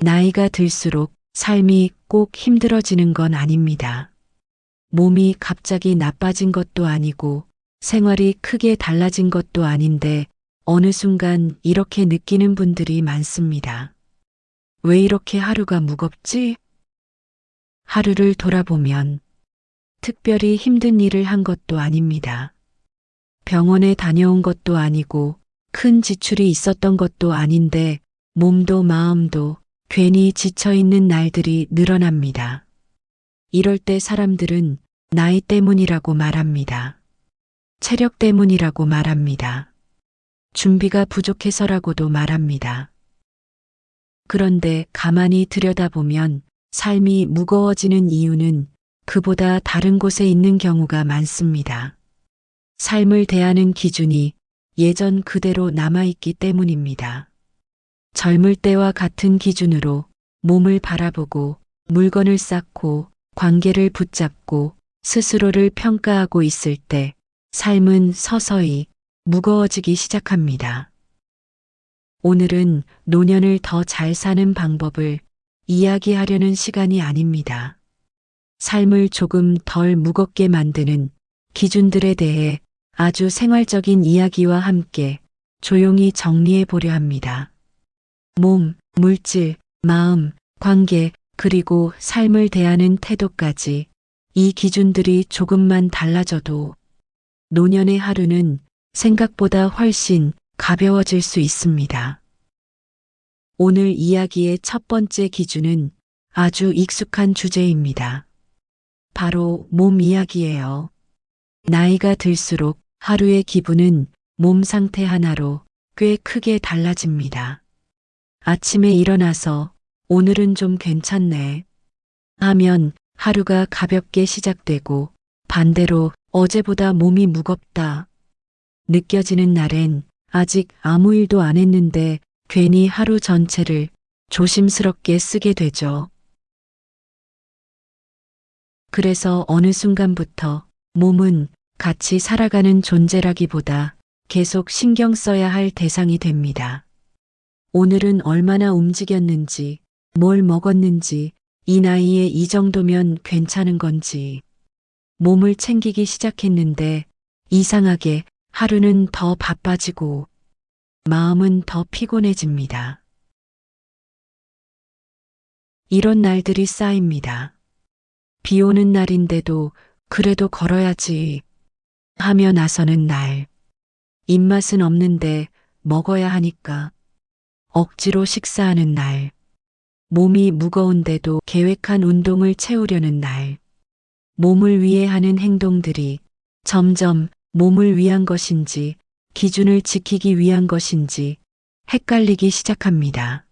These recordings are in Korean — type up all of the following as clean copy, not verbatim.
나이가 들수록 삶이 꼭 힘들어지는 건 아닙니다. 몸이 갑자기 나빠진 것도 아니고 생활이 크게 달라진 것도 아닌데 어느 순간 이렇게 느끼는 분들이 많습니다. 왜 이렇게 하루가 무겁지? 하루를 돌아보면 특별히 힘든 일을 한 것도 아닙니다. 병원에 다녀온 것도 아니고 큰 지출이 있었던 것도 아닌데 몸도 마음도 괜히 지쳐있는 날들이 늘어납니다. 이럴 때 사람들은 나이 때문이라고 말합니다. 체력 때문이라고 말합니다. 준비가 부족해서라고도 말합니다. 그런데 가만히 들여다보면 삶이 무거워지는 이유는 그보다 다른 곳에 있는 경우가 많습니다. 삶을 대하는 기준이 예전 그대로 남아있기 때문입니다. 젊을 때와 같은 기준으로 몸을 바라보고 물건을 쌓고 관계를 붙잡고 스스로를 평가하고 있을 때 삶은 서서히 무거워지기 시작합니다. 오늘은 노년을 더 잘 사는 방법을 이야기하려는 시간이 아닙니다. 삶을 조금 덜 무겁게 만드는 기준들에 대해 아주 생활적인 이야기와 함께 조용히 정리해 보려 합니다. 몸, 물질, 마음, 관계, 그리고 삶을 대하는 태도까지 이 기준들이 조금만 달라져도 노년의 하루는 생각보다 훨씬 가벼워질 수 있습니다. 오늘 이야기의 첫 번째 기준은 아주 익숙한 주제입니다. 바로 몸 이야기예요. 나이가 들수록 하루의 기분은 몸 상태 하나로 꽤 크게 달라집니다. 아침에 일어나서 오늘은 좀 괜찮네 하면 하루가 가볍게 시작되고 반대로 어제보다 몸이 무겁다 느껴지는 날엔 아직 아무 일도 안 했는데 괜히 하루 전체를 조심스럽게 쓰게 되죠. 그래서 어느 순간부터 몸은 같이 살아가는 존재라기보다 계속 신경 써야 할 대상이 됩니다. 오늘은 얼마나 움직였는지, 뭘 먹었는지, 이 나이에 이 정도면 괜찮은 건지, 몸을 챙기기 시작했는데 이상하게 하루는 더 바빠지고 마음은 더 피곤해집니다. 이런 날들이 쌓입니다. 비 오는 날인데도 그래도 걸어야지 하며 나서는 날. 입맛은 없는데 먹어야 하니까 억지로 식사하는 날. 몸이 무거운데도 계획한 운동을 채우려는 날. 몸을 위해 하는 행동들이 점점 몸을 위한 것인지 기준을 지키기 위한 것인지 헷갈리기 시작합니다.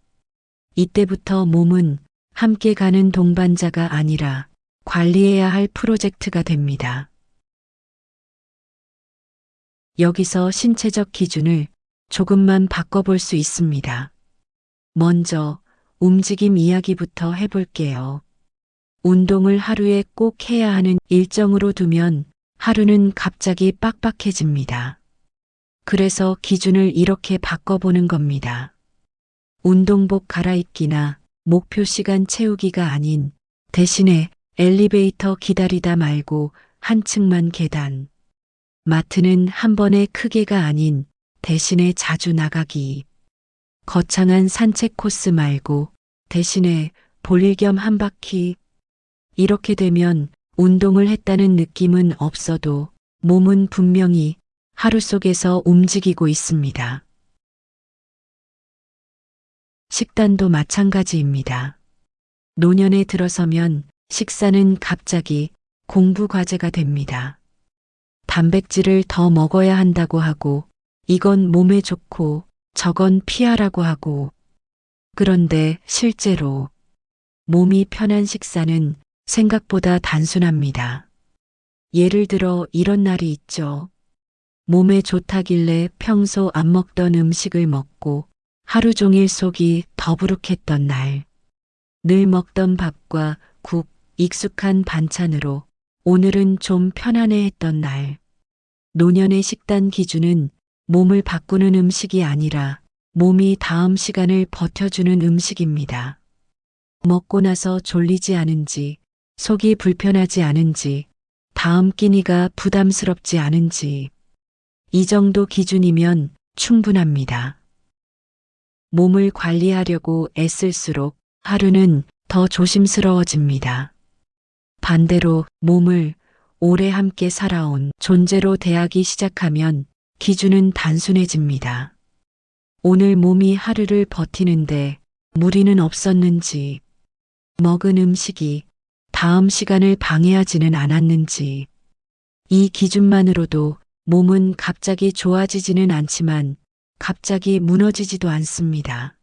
이때부터 몸은 함께 가는 동반자가 아니라 관리해야 할 프로젝트가 됩니다. 여기서 신체적 기준을 조금만 바꿔볼 수 있습니다. 먼저 움직임 이야기부터 해볼게요. 운동을 하루에 꼭 해야 하는 일정으로 두면 하루는 갑자기 빡빡해집니다. 그래서 기준을 이렇게 바꿔보는 겁니다. 운동복 갈아입기나 목표 시간 채우기가 아닌 대신에 엘리베이터 기다리다 말고 한 층만 계단. 마트는 한 번에 크게가 아닌 대신에 자주 나가기. 거창한 산책 코스 말고 대신에 볼일 겸 한 바퀴. 이렇게 되면 운동을 했다는 느낌은 없어도 몸은 분명히 하루 속에서 움직이고 있습니다. 식단도 마찬가지입니다. 노년에 들어서면 식사는 갑자기 공부 과제가 됩니다. 단백질을 더 먹어야 한다고 하고 이건 몸에 좋고 저건 피하라고 하고 그런데 실제로 몸이 편한 식사는 생각보다 단순합니다. 예를 들어 이런 날이 있죠. 몸에 좋다길래 평소 안 먹던 음식을 먹고 하루 종일 속이 더부룩했던 날. 늘 먹던 밥과 국, 익숙한 반찬으로 오늘은 좀 편안해 했던 날. 노년의 식단 기준은 몸을 바꾸는 음식이 아니라 몸이 다음 시간을 버텨주는 음식입니다. 먹고 나서 졸리지 않은지, 속이 불편하지 않은지, 다음 끼니가 부담스럽지 않은지, 이 정도 기준이면 충분합니다. 몸을 관리하려고 애쓸수록 하루는 더 조심스러워집니다. 반대로 몸을 오래 함께 살아온 존재로 대하기 시작하면 기준은 단순해집니다. 오늘 몸이 하루를 버티는데 무리는 없었는지, 먹은 음식이 다음 시간을 방해하지는 않았는지, 이 기준만으로도 몸은 갑자기 좋아지지는 않지만 갑자기 무너지지도 않습니다.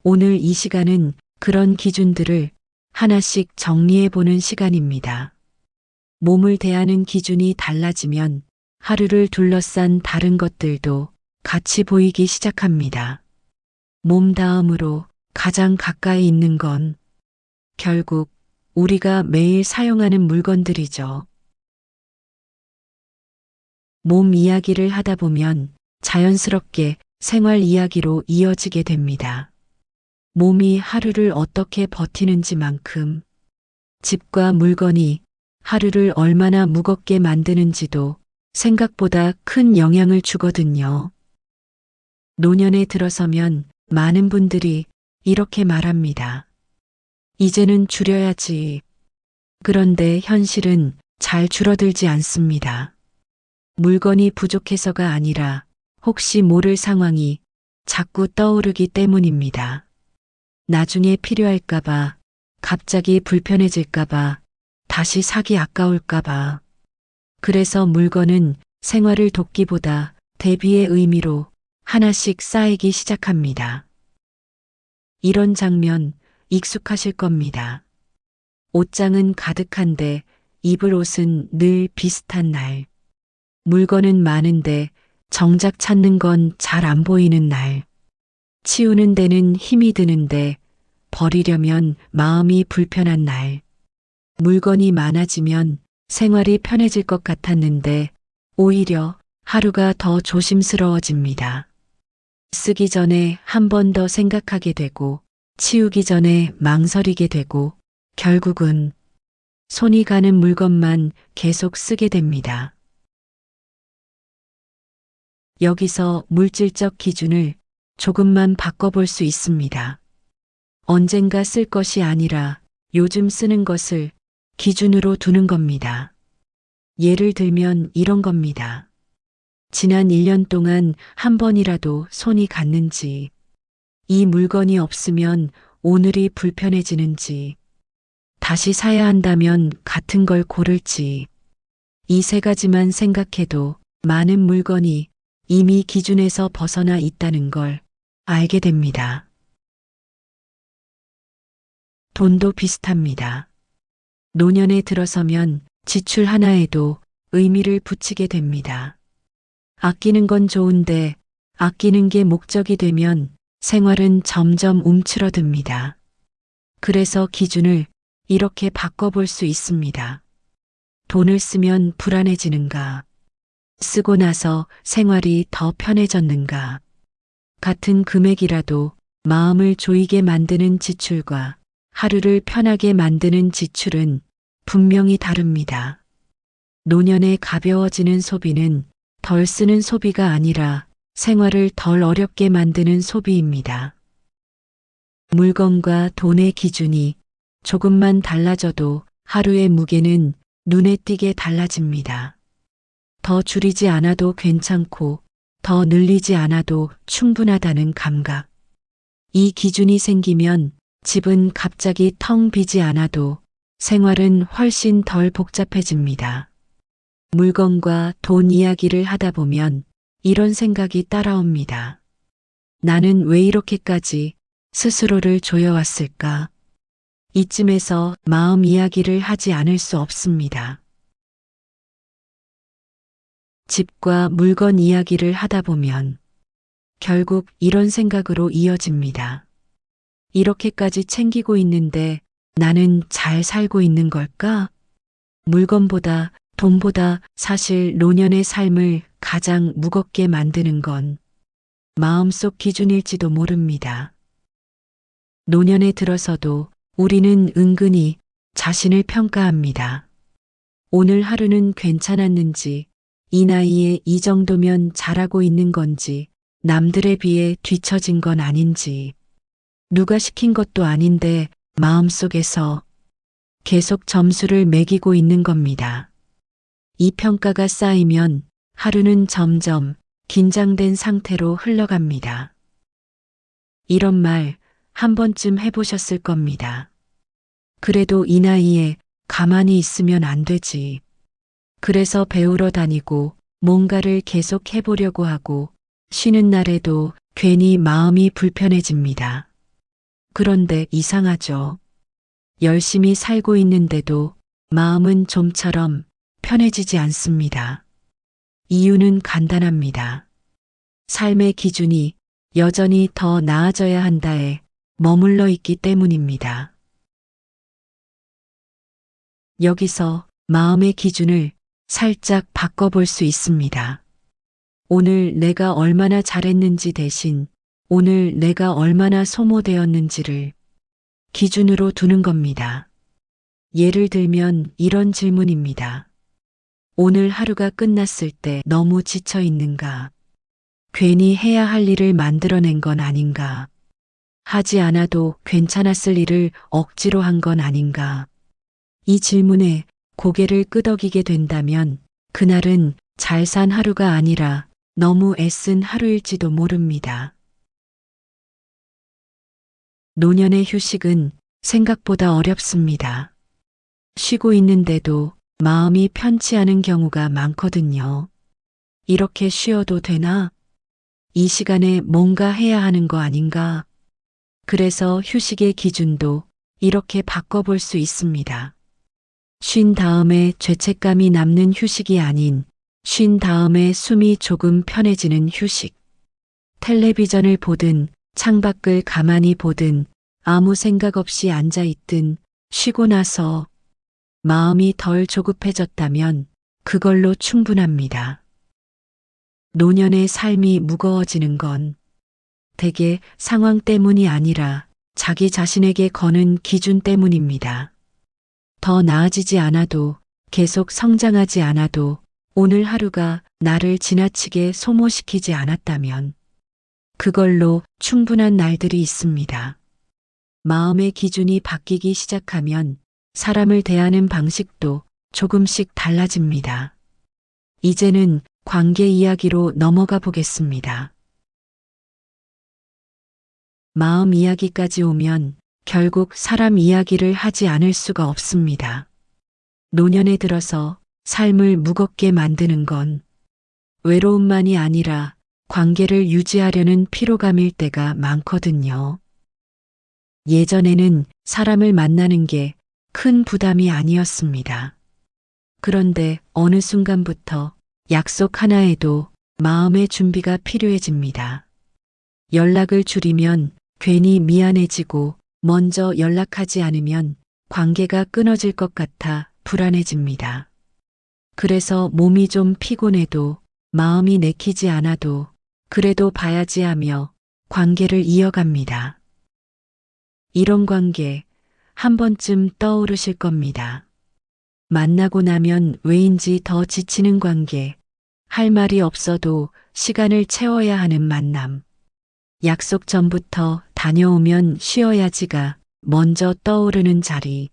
오늘 이 시간은 그런 기준들을 하나씩 정리해보는 시간입니다. 몸을 대하는 기준이 달라지면 하루를 둘러싼 다른 것들도 같이 보이기 시작합니다. 몸 다음으로 가장 가까이 있는 건 결국 우리가 매일 사용하는 물건들이죠. 몸 이야기를 하다 보면 자연스럽게 생활 이야기로 이어지게 됩니다. 몸이 하루를 어떻게 버티는지만큼 집과 물건이 하루를 얼마나 무겁게 만드는지도 생각보다 큰 영향을 주거든요. 노년에 들어서면 많은 분들이 이렇게 말합니다. 이제는 줄여야지. 그런데 현실은 잘 줄어들지 않습니다. 물건이 부족해서가 아니라 혹시 모를 상황이 자꾸 떠오르기 때문입니다. 나중에 필요할까봐, 갑자기 불편해질까봐, 다시 사기 아까울까봐. 그래서 물건은 생활을 돕기보다 대비의 의미로 하나씩 쌓이기 시작합니다. 이런 장면 익숙하실 겁니다. 옷장은 가득한데 입을 옷은 늘 비슷한 날. 물건은 많은데 정작 찾는 건 잘 안 보이는 날. 치우는 데는 힘이 드는데 버리려면 마음이 불편한 날. 물건이 많아지면 생활이 편해질 것 같았는데 오히려 하루가 더 조심스러워집니다. 쓰기 전에 한 번 더 생각하게 되고 치우기 전에 망설이게 되고 결국은 손이 가는 물건만 계속 쓰게 됩니다. 여기서 물질적 기준을 조금만 바꿔볼 수 있습니다. 언젠가 쓸 것이 아니라 요즘 쓰는 것을 기준으로 두는 겁니다. 예를 들면 이런 겁니다. 지난 1년 동안 한 번이라도 손이 갔는지, 이 물건이 없으면 오늘이 불편해지는지, 다시 사야 한다면 같은 걸 고를지, 이 세 가지만 생각해도 많은 물건이 이미 기준에서 벗어나 있다는 걸 알게 됩니다. 돈도 비슷합니다. 노년에 들어서면 지출 하나에도 의미를 붙이게 됩니다. 아끼는 건 좋은데 아끼는 게 목적이 되면 생활은 점점 움츠러듭니다. 그래서 기준을 이렇게 바꿔볼 수 있습니다. 돈을 쓰면 불안해지는가? 쓰고 나서 생활이 더 편해졌는가? 같은 금액이라도 마음을 조이게 만드는 지출과 하루를 편하게 만드는 지출은 분명히 다릅니다. 노년에 가벼워지는 소비는 덜 쓰는 소비가 아니라 생활을 덜 어렵게 만드는 소비입니다. 물건과 돈의 기준이 조금만 달라져도 하루의 무게는 눈에 띄게 달라집니다. 더 줄이지 않아도 괜찮고 더 늘리지 않아도 충분하다는 감각. 이 기준이 생기면 집은 갑자기 텅 비지 않아도 생활은 훨씬 덜 복잡해집니다. 물건과 돈 이야기를 하다 보면 이런 생각이 따라옵니다. 나는 왜 이렇게까지 스스로를 조여왔을까? 이쯤에서 마음 이야기를 하지 않을 수 없습니다. 집과 물건 이야기를 하다 보면 결국 이런 생각으로 이어집니다. 이렇게까지 챙기고 있는데 나는 잘 살고 있는 걸까? 물건보다 돈보다 사실 노년의 삶을 가장 무겁게 만드는 건 마음속 기준일지도 모릅니다. 노년에 들어서도 우리는 은근히 자신을 평가합니다. 오늘 하루는 괜찮았는지, 이 나이에 이 정도면 잘하고 있는 건지, 남들에 비해 뒤처진 건 아닌지, 누가 시킨 것도 아닌데 마음속에서 계속 점수를 매기고 있는 겁니다. 이 평가가 쌓이면 하루는 점점 긴장된 상태로 흘러갑니다. 이런 말 한 번쯤 해보셨을 겁니다. 그래도 이 나이에 가만히 있으면 안 되지. 그래서 배우러 다니고 뭔가를 계속 해보려고 하고 쉬는 날에도 괜히 마음이 불편해집니다. 그런데 이상하죠. 열심히 살고 있는데도 마음은 좀처럼 편해지지 않습니다. 이유는 간단합니다. 삶의 기준이 여전히 더 나아져야 한다에 머물러 있기 때문입니다. 여기서 마음의 기준을 살짝 바꿔볼 수 있습니다. 오늘 내가 얼마나 잘했는지 대신 오늘 내가 얼마나 소모되었는지를 기준으로 두는 겁니다. 예를 들면 이런 질문입니다. 오늘 하루가 끝났을 때 너무 지쳐 있는가? 괜히 해야 할 일을 만들어낸 건 아닌가? 하지 않아도 괜찮았을 일을 억지로 한 건 아닌가? 이 질문에 고개를 끄덕이게 된다면 그날은 잘 산 하루가 아니라 너무 애쓴 하루일지도 모릅니다. 노년의 휴식은 생각보다 어렵습니다. 쉬고 있는데도 마음이 편치 않은 경우가 많거든요. 이렇게 쉬어도 되나? 이 시간에 뭔가 해야 하는 거 아닌가? 그래서 휴식의 기준도 이렇게 바꿔볼 수 있습니다. 쉰 다음에 죄책감이 남는 휴식이 아닌 쉰 다음에 숨이 조금 편해지는 휴식. 텔레비전을 보든 창밖을 가만히 보든 아무 생각 없이 앉아있든 쉬고 나서 마음이 덜 조급해졌다면 그걸로 충분합니다. 노년의 삶이 무거워지는 건 대개 상황 때문이 아니라 자기 자신에게 거는 기준 때문입니다. 더 나아지지 않아도 계속 성장하지 않아도 오늘 하루가 나를 지나치게 소모시키지 않았다면 그걸로 충분한 날들이 있습니다. 마음의 기준이 바뀌기 시작하면 사람을 대하는 방식도 조금씩 달라집니다. 이제는 관계 이야기로 넘어가 보겠습니다. 마음 이야기까지 오면 결국 사람 이야기를 하지 않을 수가 없습니다. 노년에 들어서 삶을 무겁게 만드는 건 외로움만이 아니라 관계를 유지하려는 피로감일 때가 많거든요. 예전에는 사람을 만나는 게 큰 부담이 아니었습니다. 그런데 어느 순간부터 약속 하나에도 마음의 준비가 필요해집니다. 연락을 줄이면 괜히 미안해지고 먼저 연락하지 않으면 관계가 끊어질 것 같아 불안해집니다. 그래서 몸이 좀 피곤해도 마음이 내키지 않아도 그래도 봐야지 하며 관계를 이어갑니다. 이런 관계 한 번쯤 떠오르실 겁니다. 만나고 나면 왜인지 더 지치는 관계, 할 말이 없어도 시간을 채워야 하는 만남, 약속 전부터 다녀오면 쉬어야지가 먼저 떠오르는 자리,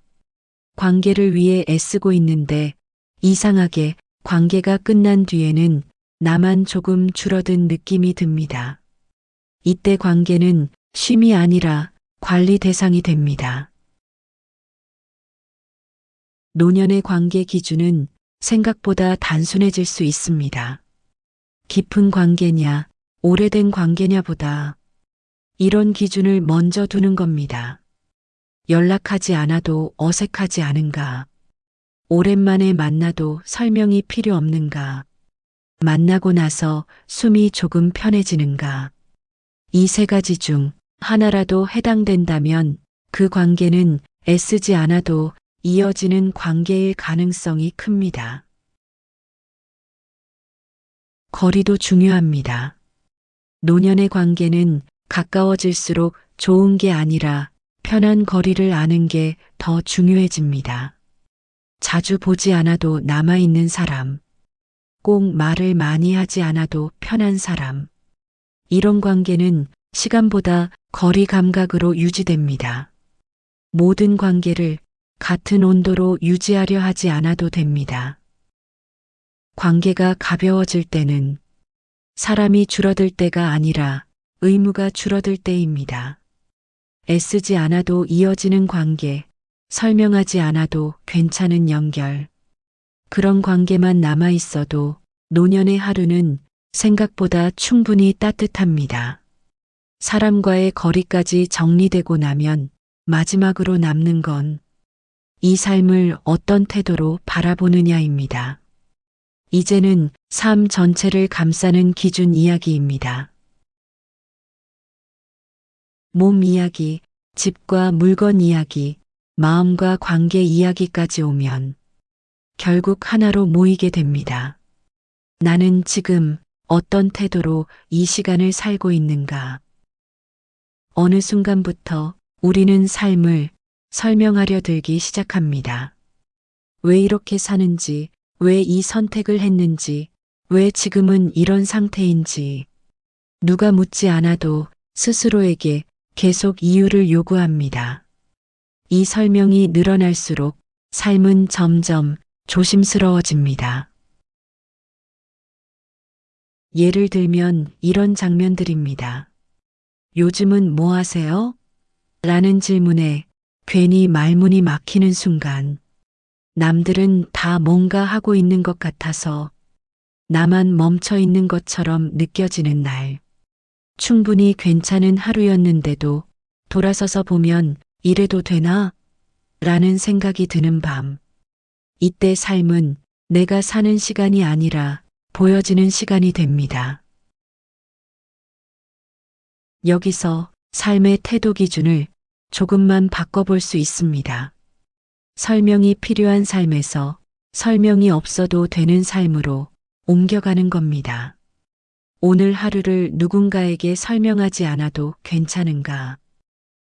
관계를 위해 애쓰고 있는데 이상하게 관계가 끝난 뒤에는 나만 조금 줄어든 느낌이 듭니다. 이때 관계는 쉼이 아니라 관리 대상이 됩니다. 노년의 관계 기준은 생각보다 단순해질 수 있습니다. 깊은 관계냐, 오래된 관계냐 보다 이런 기준을 먼저 두는 겁니다. 연락하지 않아도 어색하지 않은가? 오랜만에 만나도 설명이 필요 없는가? 만나고 나서 숨이 조금 편해지는가? 이 세 가지 중 하나라도 해당된다면 그 관계는 애쓰지 않아도 이어지는 관계일 가능성이 큽니다. 거리도 중요합니다. 노년의 관계는 가까워질수록 좋은 게 아니라 편한 거리를 아는 게 더 중요해집니다. 자주 보지 않아도 남아있는 사람, 꼭 말을 많이 하지 않아도 편한 사람. 이런 관계는 시간보다 거리 감각으로 유지됩니다. 모든 관계를 같은 온도로 유지하려 하지 않아도 됩니다. 관계가 가벼워질 때는 사람이 줄어들 때가 아니라 의무가 줄어들 때입니다. 애쓰지 않아도 이어지는 관계, 설명하지 않아도 괜찮은 연결. 그런 관계만 남아 있어도 노년의 하루는 생각보다 충분히 따뜻합니다. 사람과의 거리까지 정리되고 나면 마지막으로 남는 건 이 삶을 어떤 태도로 바라보느냐입니다. 이제는 삶 전체를 감싸는 기준 이야기입니다. 몸 이야기, 집과 물건 이야기, 마음과 관계 이야기까지 오면 결국 하나로 모이게 됩니다. 나는 지금 어떤 태도로 이 시간을 살고 있는가? 어느 순간부터 우리는 삶을 설명하려 들기 시작합니다. 왜 이렇게 사는지, 왜 이 선택을 했는지, 왜 지금은 이런 상태인지. 누가 묻지 않아도 스스로에게 계속 이유를 요구합니다. 이 설명이 늘어날수록 삶은 점점 조심스러워집니다. 예를 들면 이런 장면들입니다. 요즘은 뭐 하세요? 라는 질문에 괜히 말문이 막히는 순간 남들은 다 뭔가 하고 있는 것 같아서 나만 멈춰 있는 것처럼 느껴지는 날. 충분히 괜찮은 하루였는데도 돌아서서 보면 이래도 되나? 라는 생각이 드는 밤. 이때 삶은 내가 사는 시간이 아니라 보여지는 시간이 됩니다. 여기서 삶의 태도 기준을 조금만 바꿔볼 수 있습니다. 설명이 필요한 삶에서 설명이 없어도 되는 삶으로 옮겨가는 겁니다. 오늘 하루를 누군가에게 설명하지 않아도 괜찮은가?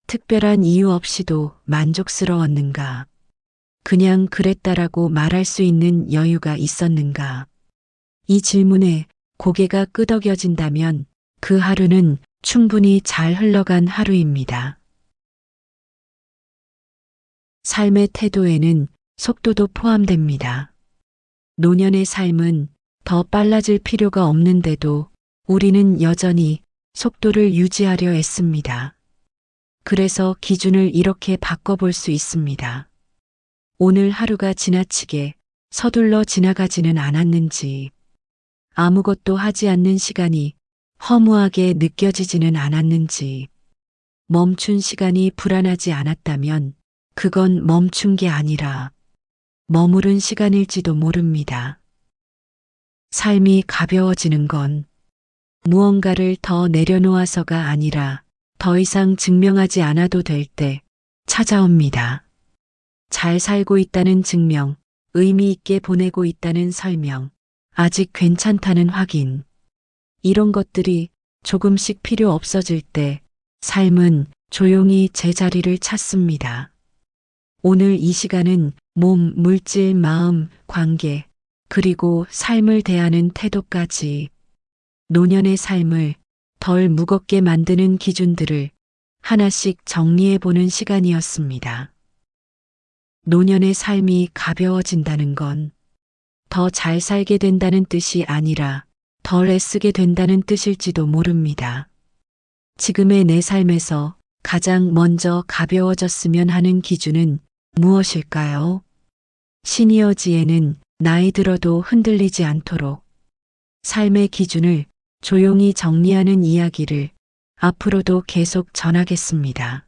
특별한 이유 없이도 만족스러웠는가? 그냥 그랬다라고 말할 수 있는 여유가 있었는가? 이 질문에 고개가 끄덕여진다면 그 하루는 충분히 잘 흘러간 하루입니다. 삶의 태도에는 속도도 포함됩니다. 노년의 삶은 더 빨라질 필요가 없는데도 우리는 여전히 속도를 유지하려 애씁니다. 그래서 기준을 이렇게 바꿔볼 수 있습니다. 오늘 하루가 지나치게 서둘러 지나가지는 않았는지, 아무것도 하지 않는 시간이 허무하게 느껴지지는 않았는지, 멈춘 시간이 불안하지 않았다면 그건 멈춘 게 아니라 머무른 시간일지도 모릅니다. 삶이 가벼워지는 건 무언가를 더 내려놓아서가 아니라 더 이상 증명하지 않아도 될 때 찾아옵니다. 잘 살고 있다는 증명, 의미 있게 보내고 있다는 설명, 아직 괜찮다는 확인. 이런 것들이 조금씩 필요 없어질 때 삶은 조용히 제자리를 찾습니다. 오늘 이 시간은 몸, 물질, 마음, 관계, 그리고 삶을 대하는 태도까지 노년의 삶을 덜 무겁게 만드는 기준들을 하나씩 정리해 보는 시간이었습니다. 노년의 삶이 가벼워진다는 건 더 잘 살게 된다는 뜻이 아니라 덜 애쓰게 된다는 뜻일지도 모릅니다. 지금의 내 삶에서 가장 먼저 가벼워졌으면 하는 기준은 무엇일까요? 시니어지에는 나이 들어도 흔들리지 않도록 삶의 기준을 조용히 정리하는 이야기를 앞으로도 계속 전하겠습니다.